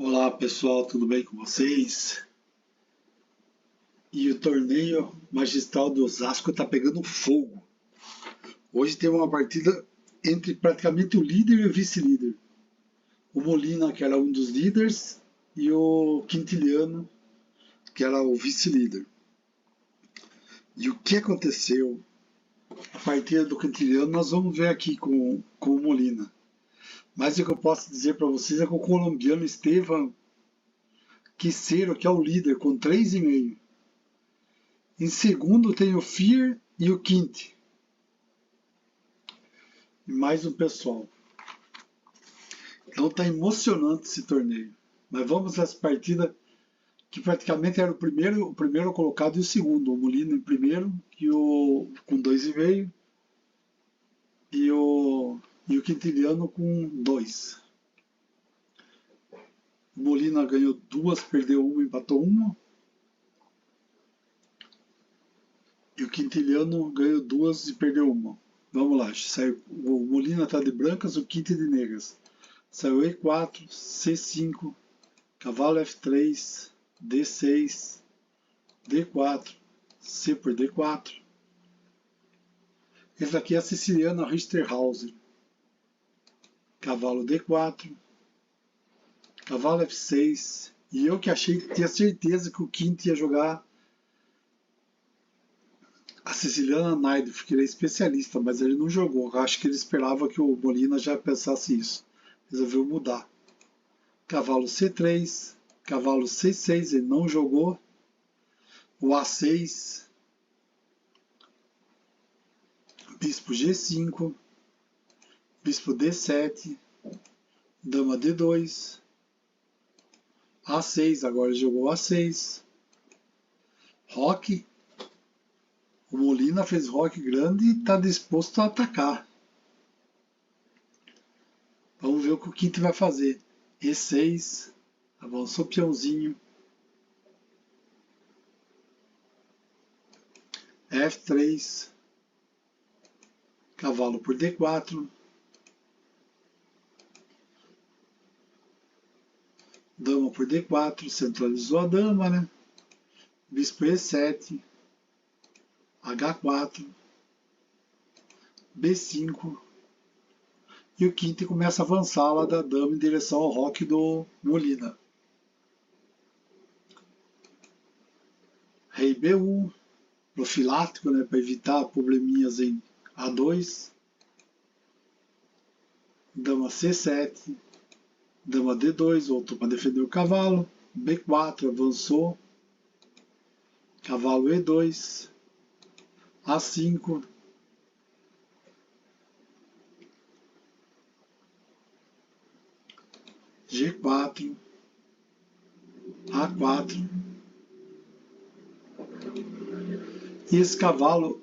Olá pessoal, tudo bem com vocês? E o torneio magistral do Osasco está pegando fogo. Hoje teve uma partida entre praticamente o líder e o vice-líder. O Molina, que era um dos líderes, e o Quintiliano, que era o vice-líder. E o que aconteceu? A partida do Quintiliano nós vamos ver aqui com o Molina. Mas o que eu posso dizer para vocês é que o colombiano Esteban Quisero, que é o líder, com 3,5. Em segundo tem o Fear e o Quinte. E mais um pessoal. Então tá emocionante esse torneio. Mas vamos às partidas que praticamente era o primeiro colocado e o segundo. O Molina em primeiro, com 2,5 e o Quintiliano com 2. O Molina ganhou duas, perdeu uma, empatou uma. E o Quintiliano ganhou duas e perdeu uma. Vamos lá, o Molina está de brancas, o Quinte de negras. Saiu E4, C5, cavalo F3, D6, D4, C por D4. Esse aqui é a siciliana Richterhauser. Cavalo D4, cavalo F6. E eu que tinha certeza que o quinto ia jogar a siciliana Naidorf, que ele é especialista, mas ele não jogou. Eu acho que ele esperava que o Molina já pensasse isso. Resolveu mudar. Cavalo C3, cavalo C6, ele não jogou. O A6, bispo G5, bispo D7, dama D2, A6, agora jogou A6, roque. O Molina fez roque grande e está disposto a atacar. Vamos ver o que o quinto vai fazer. E6, avançou peãozinho. F3, cavalo por D4, dama por D4, centralizou a dama, né? Bispo E7, H4, B5, e o quinto começa a avançar lá da dama em direção ao roque do Molina. Rei B1, profilático, né, para evitar probleminhas em A2, dama C7, dama D2, voltou para defender o cavalo, B4, avançou, cavalo E2, A5, G4, A4. E esse cavalo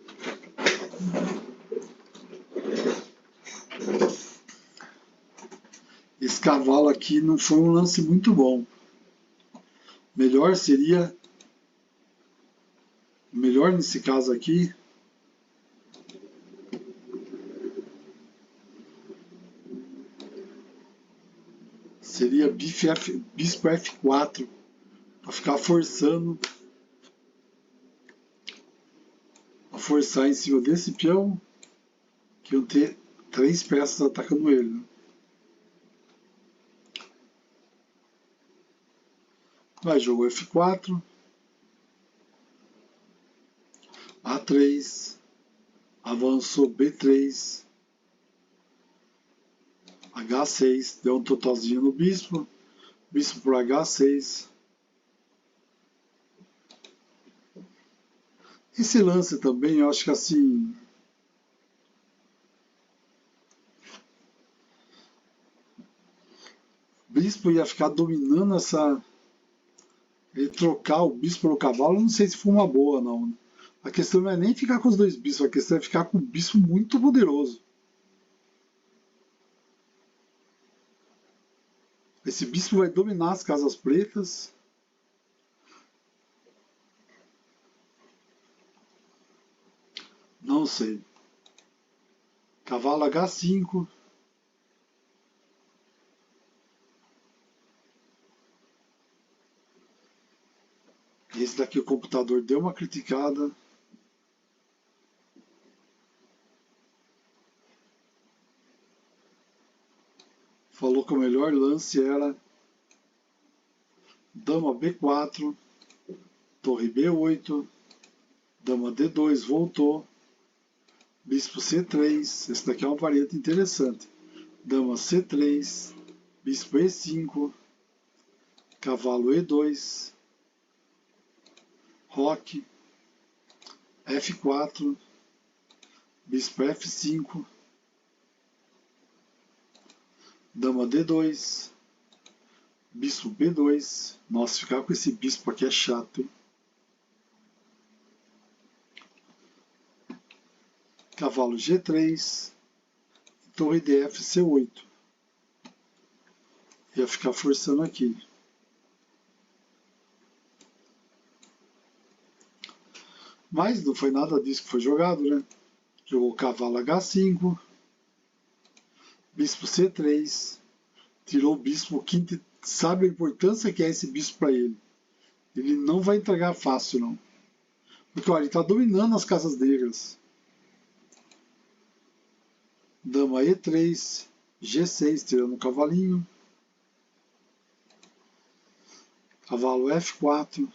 aqui não foi um lance muito bom. Melhor nesse caso aqui, seria bispo F4, para ficar forçar em cima desse peão, que iam ter 3 peças atacando ele. Né? Vai, jogou F4, A3, avançou B3, H6, deu um totalzinho no bispo, bispo por H6. Esse lance também, eu acho que assim, o bispo ia ficar dominando essa. Ele trocar o bispo pelo cavalo, não sei se foi uma boa, não. A questão não é nem ficar com os dois bispos, a questão é ficar com um bispo muito poderoso. Esse bispo vai dominar as casas pretas. Não sei. Cavalo H5. Esse daqui o computador deu uma criticada. Falou que o melhor lance era dama B4, torre B8, dama D2, voltou, bispo C3, esse daqui é uma variante interessante, dama C3, bispo E5, cavalo E2, roque, F4, bispo F5, dama D2, bispo B2, nossa, ficar com esse bispo aqui é chato, hein? Cavalo G3, torre DF C8. Ia ficar forçando aqui. Mas não foi nada disso que foi jogado, né? Jogou cavalo H5, bispo C3, tirou o bispo quinto. Sabe a importância que é esse bispo para ele? Ele não vai entregar fácil, não. Porque olha, ele está dominando as casas negras. Dama E3, G6, tirando o cavalinho. Cavalo F4,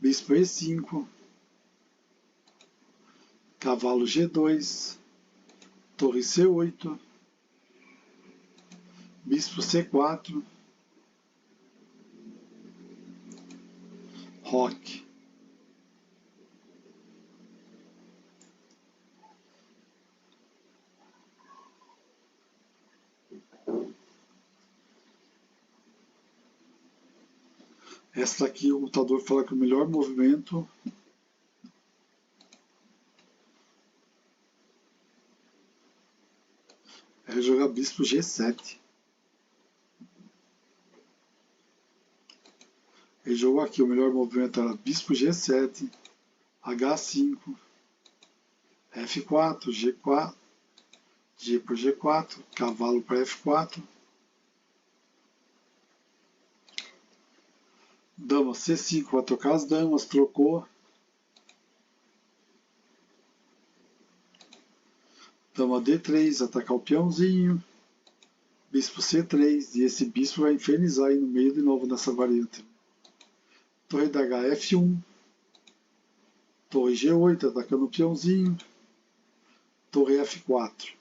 bispo E5, cavalo G2, torre C8, bispo C4, roque. Essa aqui o computador fala que o melhor movimento é jogar bispo G7. Ele jogou aqui, o melhor movimento era bispo G7, H5, F4, G4, G por G4, cavalo para F4, dama C5, vai trocar as damas, trocou, dama D3, atacar o peãozinho, bispo C3, e esse bispo vai infernizar aí no meio de novo nessa variante. Torre da H, F1, torre G8, atacando o peãozinho, torre F4.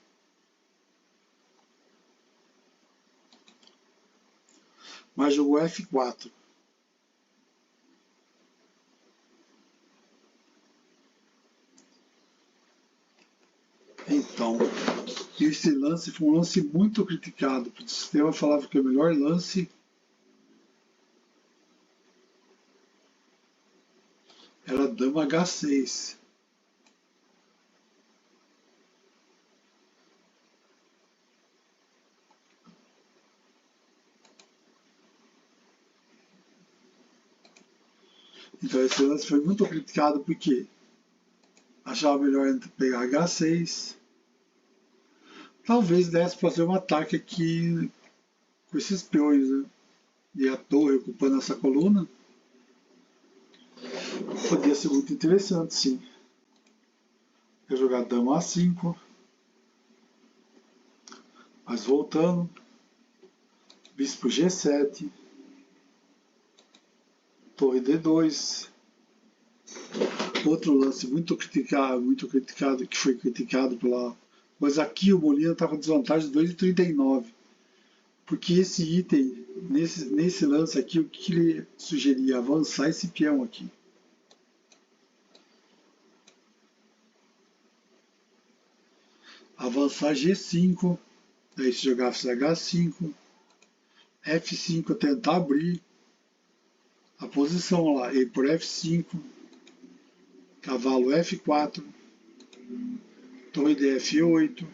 Mas jogou F4. Então, esse lance foi um lance muito criticado. O sistema falava que o melhor lance era dama H6. Então esse lance foi muito criticado porque achava melhor pegar H6. Talvez desse para fazer um ataque aqui com esses peões, né? E a torre ocupando essa coluna. Podia ser muito interessante, sim. Eu jogar dama A5. Mas voltando. Bispo G7. Torre D2. Outro lance muito criticado, que foi criticado pela. Mas aqui o Molina está com desvantagem de 2,39. Porque esse item, nesse lance aqui, o que ele sugeria? Avançar esse peão aqui. Avançar G5. Daí se jogar H5. F5, tentar abrir a posição lá. E por F5. Cavalo F4. Torre de F8.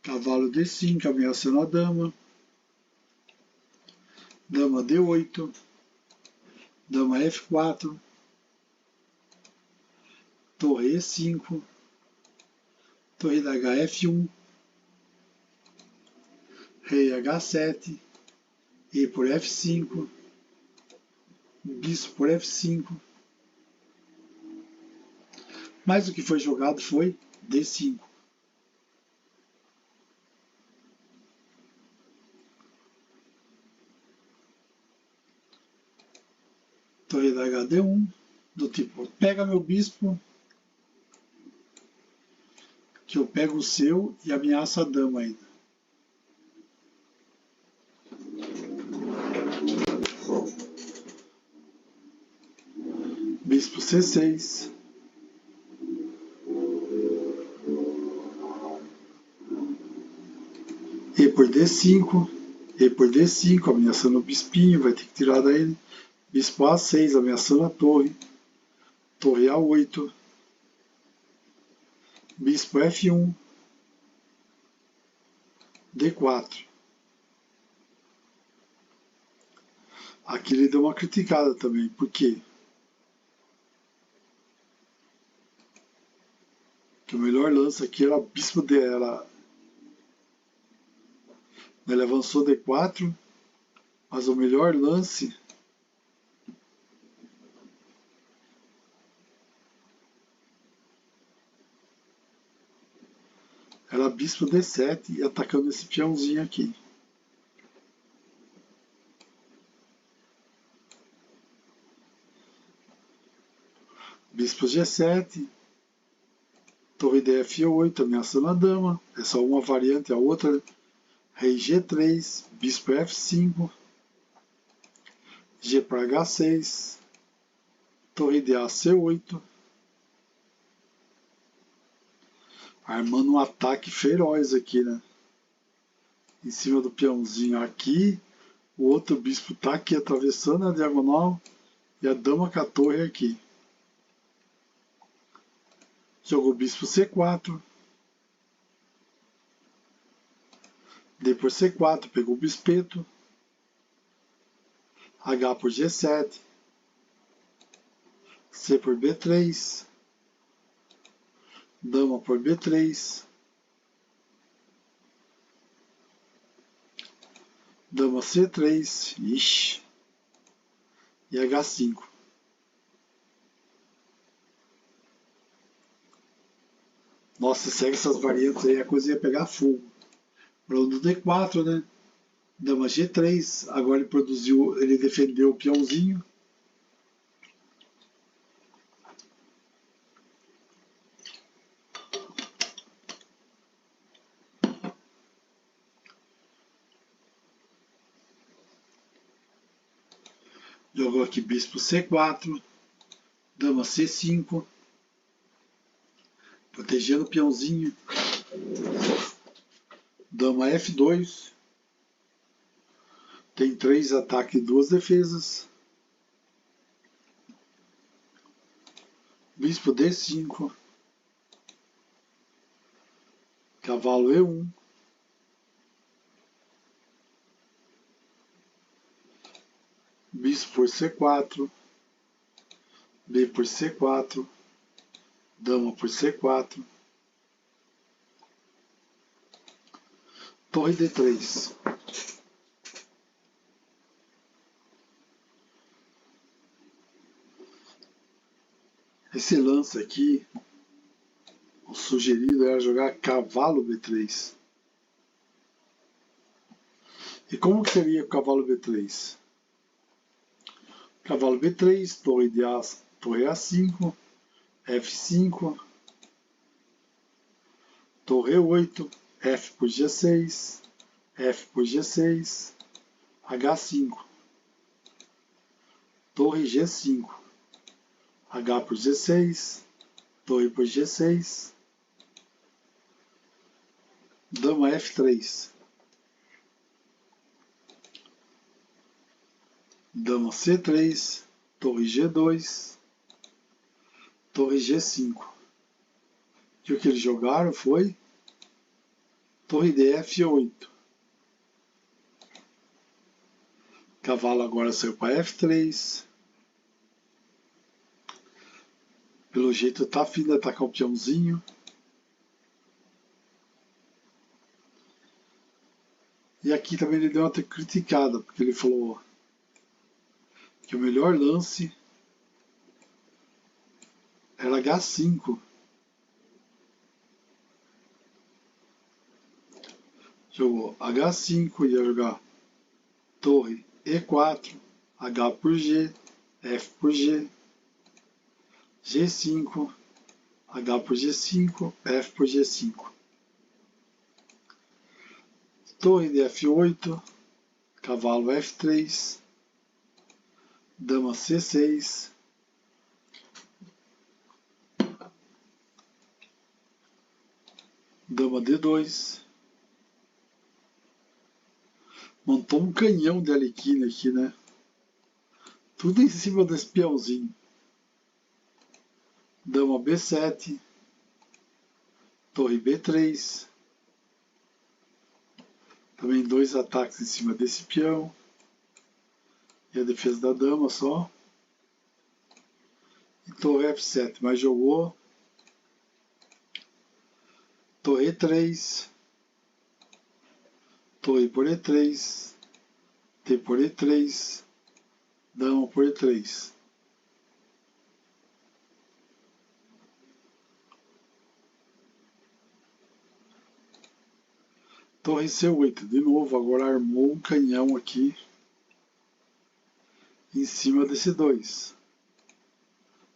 Cavalo D5, ameaçando a dama. Dama D8. Dama F4. Torre E5. Torre da HF1. Rei H7. E por F5. bispo por F5. Mas o que foi jogado foi D5. Torre da HD1, do tipo, pega meu bispo, que eu pego o seu e ameaço a dama ainda. Bispo C6. E por D5. E por D5, ameaçando o bispinho, vai ter que tirar daí. Bispo A6, ameaçando a torre. Torre A8. Bispo F1. D4. Aqui ele deu uma criticada também. Por quê? Que o melhor lance aqui era bispo D. Ele avançou D4. Mas o melhor lance era bispo D7 e atacando esse peãozinho aqui. Bispo G7, torre DF8, ameaçando a dama. É só uma variante, a outra. Rei G3, bispo F5, G para H6, torre de AC8. Armando um ataque feroz aqui, né? Em cima do peãozinho aqui. O outro bispo tá aqui atravessando a diagonal. E a dama com a torre aqui. Jogou bispo C4. D por C4, pegou o bispeto. H por G7. C por B3. Dama por B3. Dama C3. Ixi. E H5. Nossa, segue essas variantes aí, a coisa ia pegar fogo. Rolou do D4, né? Dama G3. Agora ele produziu, ele defendeu o peãozinho. Jogou aqui bispo C4. Dama C5. Protegendo o peãozinho. Dama F2. Tem 3 ataques e 2 defesas. Bispo D5. Cavalo E1. Bispo por C4. B por C4. Dama por C4. Torre D3. Esse lance aqui, o sugerido era jogar cavalo B3. E como que seria o cavalo B3? Cavalo B3, torre A5, F5, torre E8, F por G6, F por G6, H5, torre G5, H por G6, torre por G6, dama F3, dama C3, torre G2, torre G5. E o que eles jogaram foi torre de F8. Cavalo agora saiu para F3. Pelo jeito tá afim de atacar o peãozinho. E aqui também ele deu uma criticada, porque ele falou que o melhor lance era H5. Jogou H5, ia jogar torre E4, H por G, F por G, G5, H por G5, F por G5. Torre de F8, cavalo F3, dama C6, dama D2. Montou um canhão de Alekhine aqui, né? Tudo em cima desse peãozinho. Dama B7, torre B3. Também 2 ataques em cima desse peão. E a defesa da dama só. E torre F7, mas jogou torre E3, torre por E3, T por E3, dama por E3. Torre C8, de novo, agora armou um canhão aqui em cima desse 2.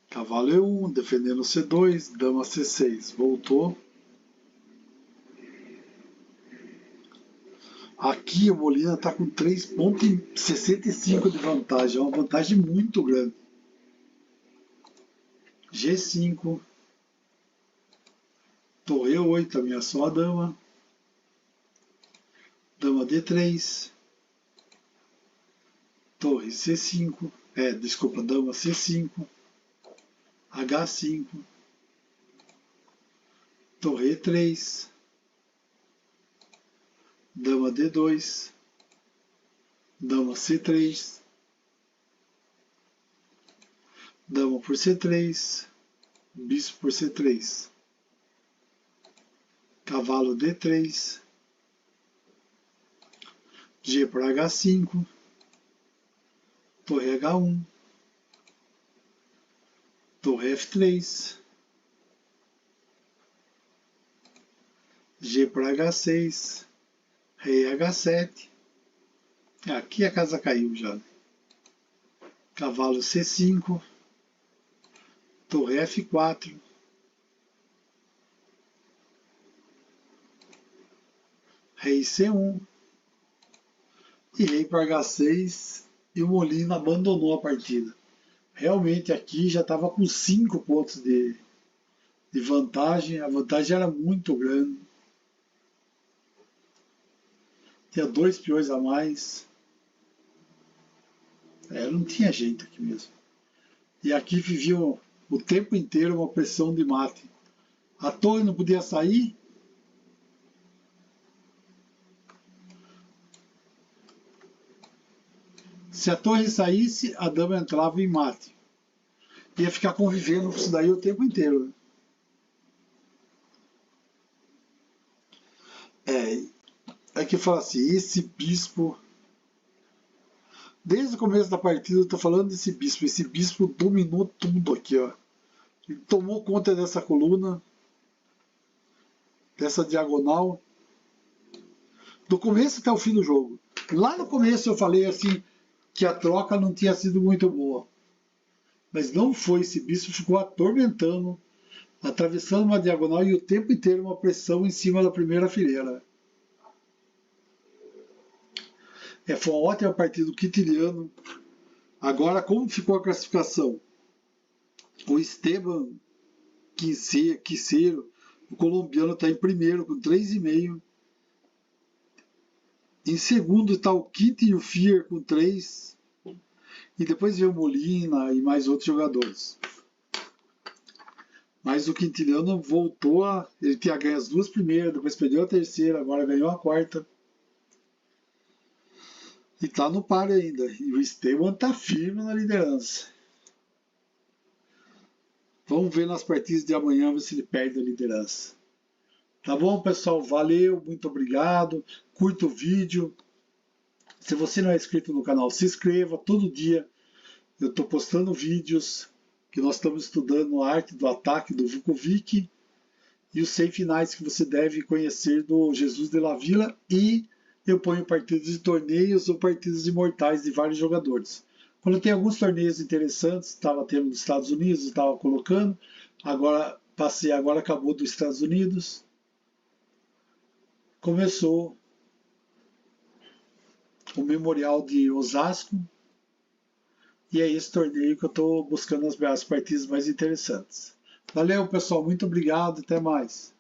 Cavalo E1, defendendo C2, dama C6, voltou. Aqui o Molina está com 3,65 de vantagem, é uma vantagem muito grande. G5, torre E8, ameaçou a dama. Dama D3, torre C5, dama C5, H5, torre E3, dama D2, dama C3, dama por C3, bispo por C3, cavalo D3, G por H5, torre H1, torre F3, G por H6, rei H7. Aqui a casa caiu já. Cavalo C5, torre F4, rei C1 e rei para H6, e o Molina abandonou a partida. Realmente aqui já estava com 5 pontos de vantagem, a vantagem era muito grande. Tinha 2 peões a mais. Não tinha jeito aqui mesmo. E aqui vivia o tempo inteiro uma pressão de mate. A torre não podia sair. Se a torre saísse, a dama entrava em mate. Ia ficar convivendo com isso daí o tempo inteiro. É que fala assim, esse bispo... Desde o começo da partida eu estou falando desse bispo. Esse bispo dominou tudo aqui, ó. Ele tomou conta dessa coluna, dessa diagonal, do começo até o fim do jogo. Lá no começo eu falei assim, que a troca não tinha sido muito boa. Mas não foi, esse bispo ficou atormentando, atravessando uma diagonal e o tempo inteiro uma pressão em cima da primeira fileira. Foi uma ótima partida do Quintiliano. Agora, como ficou a classificação? O Esteban Quinceiro, o colombiano, está em primeiro com 3,5. Em segundo está o Quinte e o Fier com 3. E depois vem o Molina e mais outros jogadores. Mas o Quintiliano voltou ele tinha ganho as 2 primeiras, depois perdeu a terceira, agora ganhou a quarta. E tá no par ainda. E o Esteban tá firme na liderança. Vamos ver nas partidas de amanhã ver se ele perde a liderança. Tá bom, pessoal? Valeu, muito obrigado. Curta o vídeo. Se você não é inscrito no canal, se inscreva. Todo dia Eu estou postando vídeos que nós estamos estudando a arte do ataque do Vukovic e os save finais que você deve conhecer do Jesus de la Villa, e eu ponho partidas de torneios ou partidas imortais de vários jogadores. Quando tem alguns torneios interessantes, estava tendo nos Estados Unidos, estava colocando, agora acabou dos Estados Unidos, começou o Memorial de Osasco, e é esse torneio que eu estou buscando as partidas mais interessantes. Valeu, pessoal, muito obrigado, até mais.